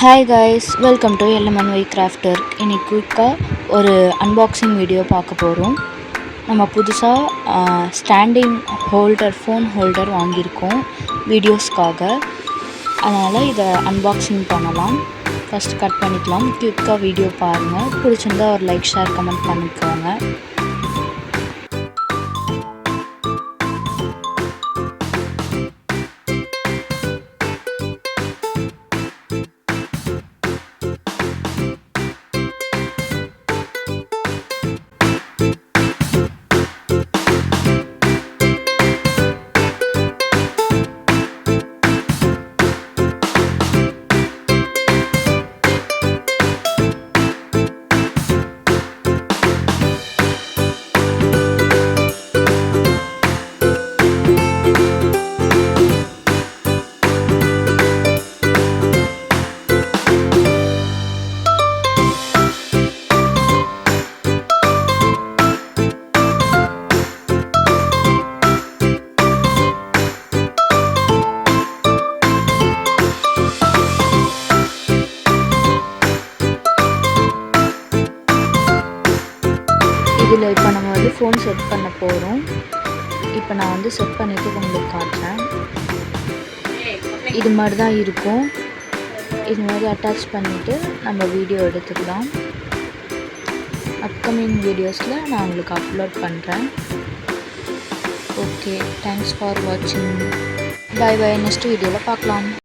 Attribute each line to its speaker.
Speaker 1: Hi guys, welcome to LMNY crafter. இன்னைக்கு குயிக்காக ஒரு அன்பாக்சிங் வீடியோ பார்க்க போகிறோம். நம்ம புதுசாக ஸ்டாண்டிங் ஹோல்டர், ஃபோன் ஹோல்டர் வாங்கியிருக்கோம் வீடியோஸ்க்காக. அதனால் இதை அன்பாக்சிங் பண்ணலாம். ஃபஸ்ட் கட் பண்ணிக்கலாம். குயிக்காக வீடியோ பாருங்கள். பிடிச்சிருந்தா ஒரு லைக், ஷேர், கமெண்ட் பண்ணிக்கோங்க. இதில் இப்போ நம்ம ஃபோன் செட் பண்ண போகிறோம். இப்போ நான் செட் பண்ணிவிட்டு உங்களுக்கு காட்டுறேன். இது மாதிரி தான் இருக்கும். இது மாதிரி அட்டாச் பண்ணிவிட்டு நம்ம வீடியோ எடுத்துக்கலாம். அப்கமிங் வீடியோஸில் நான் உங்களுக்கு அப்லோட் பண்ணுறேன். ஓகே, தேங்க்ஸ் ஃபார் வாட்சிங். Bye bye. நெக்ஸ்ட் வீடியோவில் பார்க்கலாம்.